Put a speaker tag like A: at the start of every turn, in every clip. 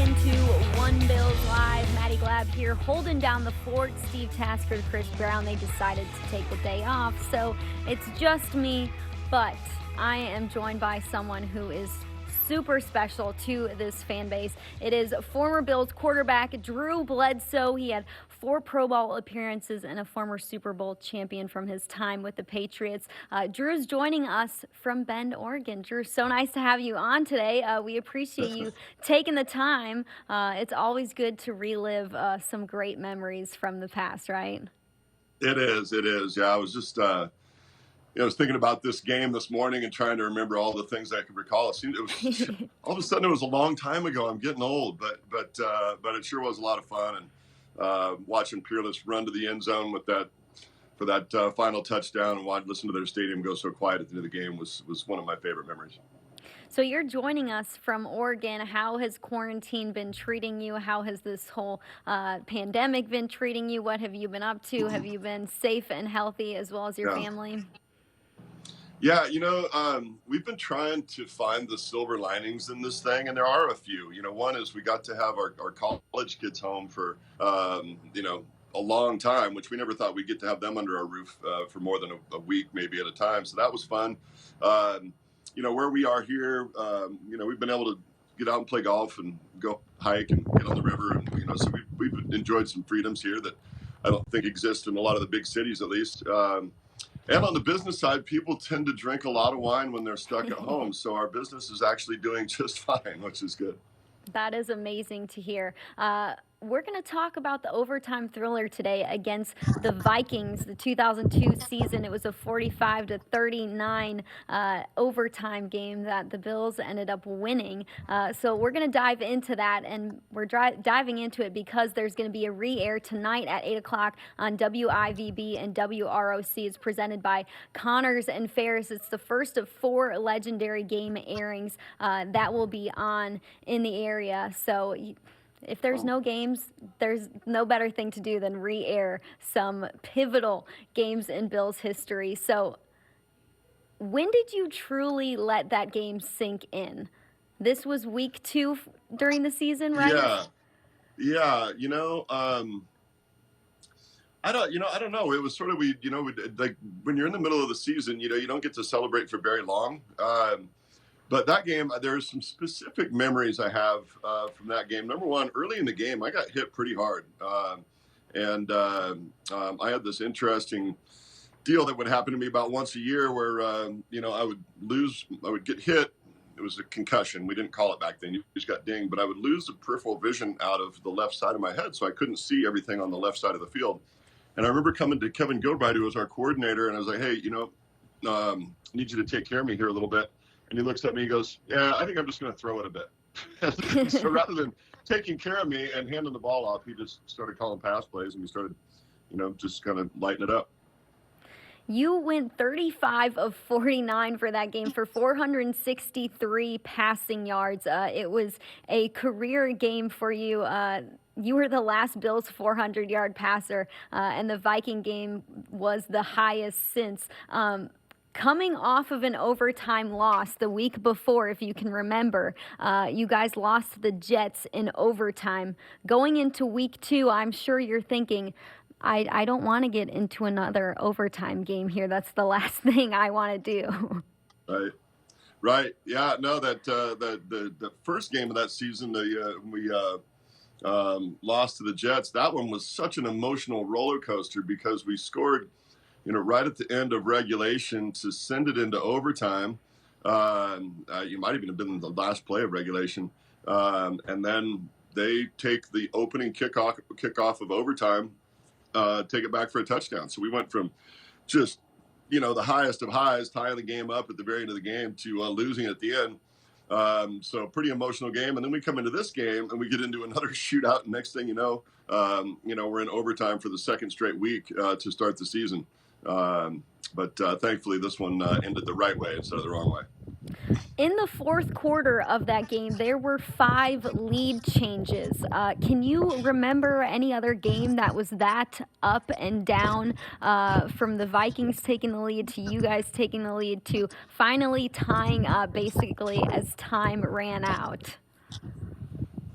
A: into One Bills Live. Maddie Glab here, holding down the fort. Steve Tasker, Chris Brown, they decided to take the day off, so it's just me, but I am joined by someone who is super special to this fan base. It is former Bills quarterback Drew Bledsoe. He had 4 Pro Bowl appearances and a former Super Bowl champion from his time with the Patriots. Drew's joining us from Bend, Oregon. Drew, so nice to have you on today. We appreciate you taking the time. It's always good to relive some great memories from the past, right?
B: It is. Yeah, I was just I was thinking about this game this morning and trying to remember all the things I could recall. It seemed all of a sudden it was a long time ago. I'm getting old, but it sure was a lot of fun. And watching Peerless run to the end zone with that final touchdown and listen to their stadium go so quiet at the end of the game was one of my favorite memories.
A: So you're joining us from Oregon. How has quarantine been treating you? How has this whole pandemic been treating you? What have you been up to? Have you been safe and healthy as well as your family?
B: Yeah, we've been trying to find the silver linings in this thing, and there are a few. One is we got to have our college kids home for, a long time, which we never thought we'd get to have them under our roof for more than a week, maybe at a time. So that was fun. Where we are here, we've been able to get out and play golf and go hike and get on the river. And, so we've enjoyed some freedoms here that I don't think exist in a lot of the big cities, at least. And on the business side, people tend to drink a lot of wine when they're stuck at home. So our business is actually doing just fine, which is good.
A: That is amazing to hear. We're going to talk about the overtime thriller today against the Vikings, the 2002 season. It was a 45-39 overtime game that the Bills ended up winning. So we're going to dive into that, and we're diving into it because there's going to be a re-air tonight at 8 o'clock on WIVB and WROC. It's presented by Connors and Ferris. It's the first of 4 legendary game airings that will be on in the area. So if there's no games, there's no better thing to do than re-air some pivotal games in Bills history. So when did you truly let that game sink in? This was week 2 during the season, right?
B: Yeah. I don't know. It was sort of, like when you're in the middle of the season, you don't get to celebrate for very long. But that game, there's some specific memories I have from that game. Number one, early in the game, I got hit pretty hard. And I had this interesting deal that would happen to me about once a year where, I would get hit. It was a concussion. We didn't call it back then. You just got dinged. But I would lose the peripheral vision out of the left side of my head, so I couldn't see everything on the left side of the field. And I remember coming to Kevin Gilbride, who was our coordinator, and I was like, hey, I need you to take care of me here a little bit. And he looks at me, he goes, yeah, I think I'm just going to throw it a bit. So rather than taking care of me and handing the ball off, he just started calling pass plays, and we started, just kind of lighting it up.
A: You went 35 of 49 for that game for 463 passing yards. It was a career game for you. You were the last Bills 400-yard passer, and the Viking game was the highest since. Coming off of an overtime loss the week before, if you can remember, you guys lost to the Jets in overtime. Going into week 2, I'm sure you're thinking, I don't want to get into another overtime game here. That's the last thing I want to do.
B: Right. Yeah. No. The first game of that season, we lost to the Jets. That one was such an emotional roller coaster because we scored, right at the end of regulation to send it into overtime. You might even have been the last play of regulation. And then they take the opening kickoff of overtime, take it back for a touchdown. So we went from just, the highest of highs, tying the game up at the very end of the game to losing at the end. So pretty emotional game. And then we come into this game and we get into another shootout. And next thing we're in overtime for the second straight week to start the season. But thankfully, this one ended the right way instead of the wrong way.
A: In the fourth quarter of that game, there were 5 lead changes. Can you remember any other game that was that up and down, from the Vikings taking the lead to you guys taking the lead to finally tying up basically as time ran out?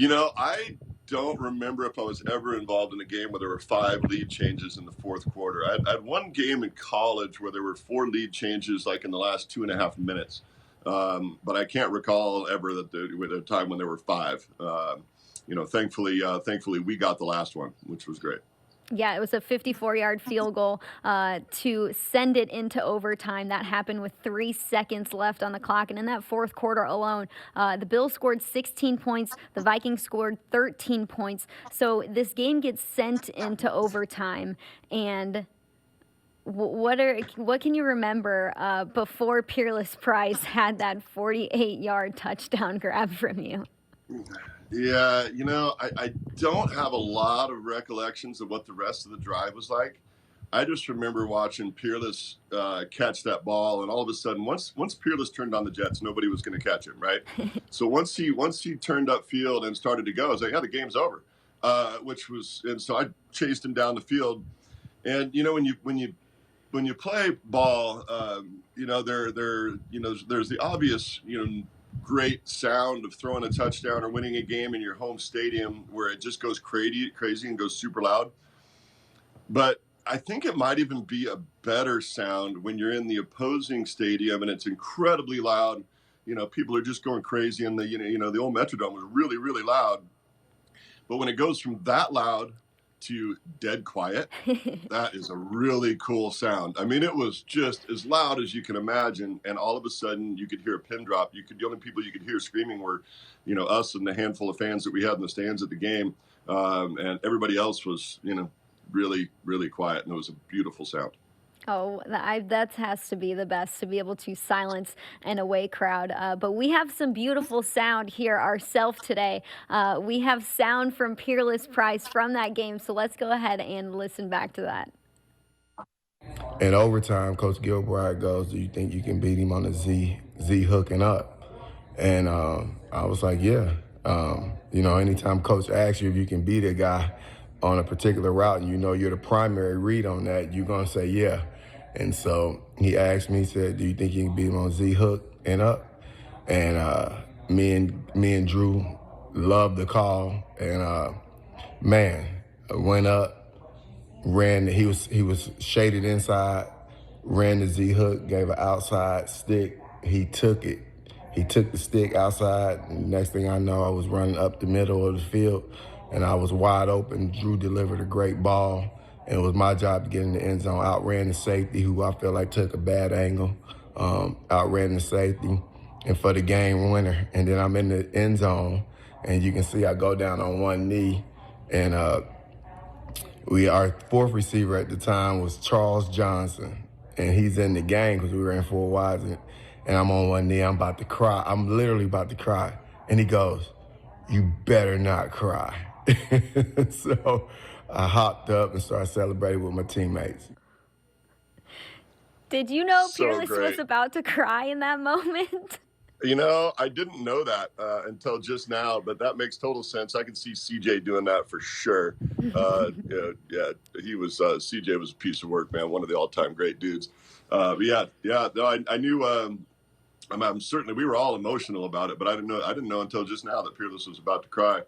B: I don't remember if I was ever involved in a game where there were 5 lead changes in the fourth quarter. I had one game in college where there were 4 lead changes, like in the last 2.5 minutes. But I can't recall ever that there was a time when there were 5. Thankfully, we got the last one, which was great.
A: Yeah, it was a 54-yard field goal to send it into overtime. That happened with 3 seconds left on the clock. And in that fourth quarter alone, the Bills scored 16 points. The Vikings scored 13 points. So this game gets sent into overtime. And what can you remember before Peerless Price had that 48-yard touchdown grab from you?
B: Yeah, I don't have a lot of recollections of what the rest of the drive was like. I just remember watching Peerless catch that ball, and all of a sudden, once Peerless turned on the Jets, nobody was going to catch him, right? So once he turned upfield and started to go, I was like, yeah, the game's over. And so I chased him down the field, and when you play ball, there's the obvious, great sound of throwing a touchdown or winning a game in your home stadium where it just goes crazy and goes super loud. But I think it might even be a better sound when you're in the opposing stadium and it's incredibly loud. People are just going crazy, and the old Metrodome was really, really loud. But when it goes from that loud to dead quiet, that is a really cool sound. I mean, it was just as loud as you can imagine, and all of a sudden you could hear a pin drop. The only people you could hear screaming were, us and the handful of fans that we had in the stands at the game, and everybody else was, really, really quiet, and it was a beautiful sound.
A: Oh, that has to be the best to be able to silence an away crowd. But we have some beautiful sound here ourselves today. We have sound from Peerless Price from that game. So let's go ahead and listen back to that.
C: In overtime, Coach Gilbride goes, "Do you think you can beat him on the Z hooking up?" And I was like, "Yeah." Anytime Coach asks you if you can beat a guy on a particular route and you're the primary read on that, you're going to say yeah. And so he asked me, he said, "Do you think you can beat him on Z hook and up?" And me and Drew loved the call. And I went up, ran. He was shaded inside, ran the Z hook, gave an outside stick. He took it. He took the stick outside, and next thing I know, I was running up the middle of the field, and I was wide open. Drew delivered a great ball, and it was my job to get in the end zone. Outran the safety, who I feel like took a bad angle, outran the safety, and for the game winner. And then I'm in the end zone, and you can see I go down on one knee, and our fourth receiver at the time was Charles Johnson, and he's in the game because we ran 4 wides, and I'm on one knee. I'm about to cry. I'm literally about to cry. And he goes, "You better not cry." So I hopped up and started celebrating with my teammates.
A: Did you know
B: So
A: Peerless was
B: great.
A: about to cry in that moment?
B: I didn't know that until just now, but that makes total sense. I can see CJ doing that for sure. Yeah, he was CJ was a piece of work, man. One of the all-time great dudes. But yeah. No, I knew. I'm certainly we were all emotional about it, but I didn't know until just now that Peerless was about to cry.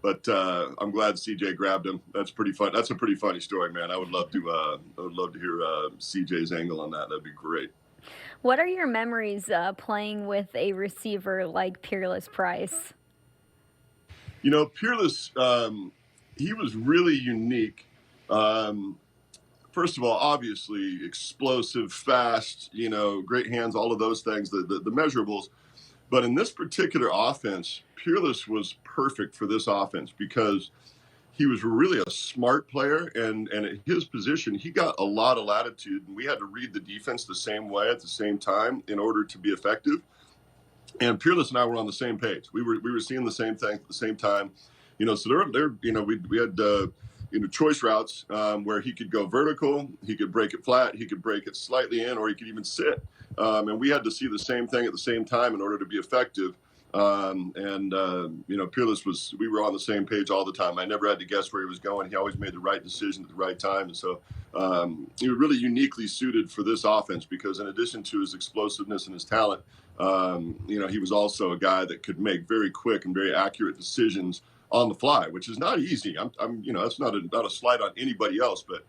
B: But I'm glad CJ grabbed him. That's pretty fun. That's a pretty funny story, man. I would love to hear CJ's angle on that. That'd be great.
A: What are your memories playing with a receiver like Peerless Price?
B: Peerless, he was really unique. First of all, obviously explosive, fast, great hands, all of those things, the measurables. But in this particular offense, Peerless was perfect for this offense because he was really a smart player, and at his position, he got a lot of latitude, and we had to read the defense the same way at the same time in order to be effective. And Peerless and I were on the same page. We were seeing the same thing at the same time. So we had choice routes where he could go vertical, he could break it flat, he could break it slightly in, or he could even sit. And we had to see the same thing at the same time in order to be effective. Peerless we were on the same page all the time. I never had to guess where he was going. He always made the right decision at the right time. And so he was really uniquely suited for this offense because in addition to his explosiveness and his talent, He was also a guy that could make very quick and very accurate decisions on the fly, which is not easy. That's not a slight on anybody else, but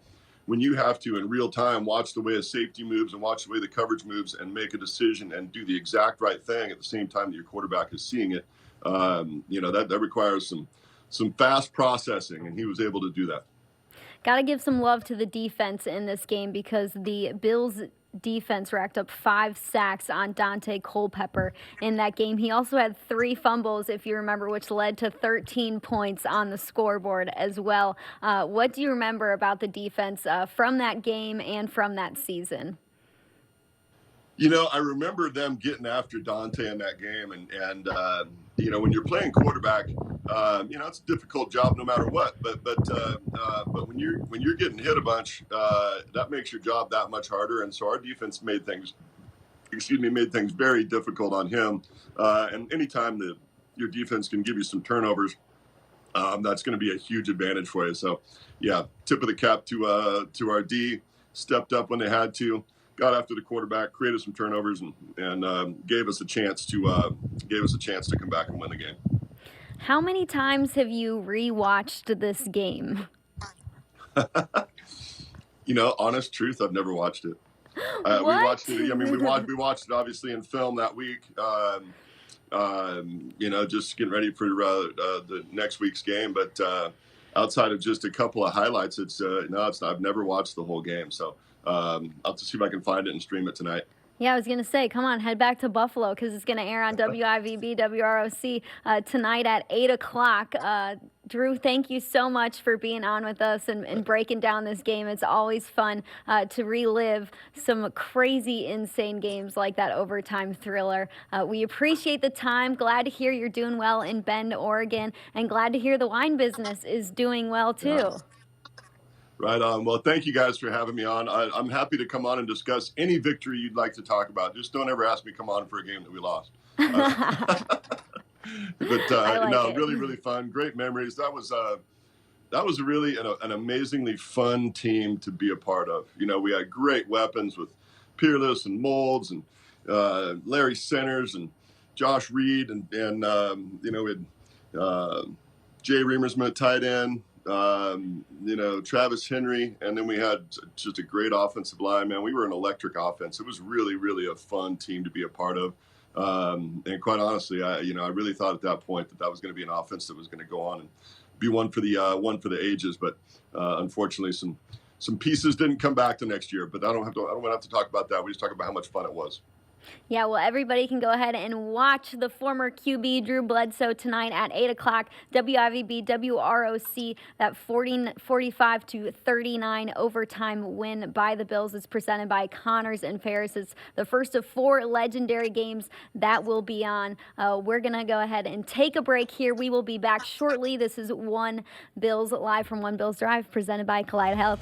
B: when you have to in real time watch the way a safety moves and watch the way the coverage moves and make a decision and do the exact right thing at the same time that your quarterback is seeing it, that requires some fast processing, and he was able to do that.
A: Got to give some love to the defense in this game because the Bills defense racked up 5 sacks on Dante Culpepper in that game. He also had 3 fumbles, if you remember, which led to 13 points on the scoreboard as well. What do you remember about the defense from that game and from that season?
B: I remember them getting after Dante in that game, and when you're playing quarterback, it's a difficult job no matter what. But when you're getting hit a bunch, that makes your job that much harder. And so our defense made things very difficult on him. And anytime that your defense can give you some turnovers, that's going to be a huge advantage for you. So, yeah, tip of the cap to our D. Stepped up when they had to. Got after the quarterback, created some turnovers, and gave us a chance to come back and win the game.
A: How many times have you rewatched this game?
B: Honest truth, I've never watched it. We watched it. I mean, we watched it obviously in film that week. Just getting ready for the next week's game. But outside of just a couple of highlights, I've never watched the whole game. So I'll have to see if I can find it and stream it tonight.
A: Yeah, I was going to say, come on, head back to Buffalo because it's going to air on WIVB, WROC tonight at 8 o'clock. Drew, thank you so much for being on with us and breaking down this game. It's always fun to relive some crazy, insane games like that overtime thriller. We appreciate the time. Glad to hear you're doing well in Bend, Oregon, and glad to hear the wine business is doing well, too.
B: Yeah. Right on. Well, thank you guys for having me on. I'm happy to come on and discuss any victory you'd like to talk about. Just don't ever ask me to come on for a game that we lost. Really, really fun. Great memories. That was really an amazingly fun team to be a part of. We had great weapons with Peerless and Molds and Larry Centers and Josh Reed and we had Jay Reamersman at tight end. Travis Henry, and then we had just a great offensive line, man. We were an electric offense. It was really, really a fun team to be a part of. And quite honestly, I really thought at that point that was going to be an offense that was going to go on and be one for the ages. But unfortunately, some pieces didn't come back the next year. But I don't want to have to talk about that. We just talk about how much fun it was.
A: Yeah, well, everybody can go ahead and watch the former QB Drew Bledsoe tonight at 8 o'clock, WIVB, WROC, that 45-39 overtime win by the Bills is presented by Connors and Ferris. It's the first of 4 legendary games that will be on. We're going to go ahead and take a break here. We will be back shortly. This is One Bills live from One Bills Drive, presented by Collide Health.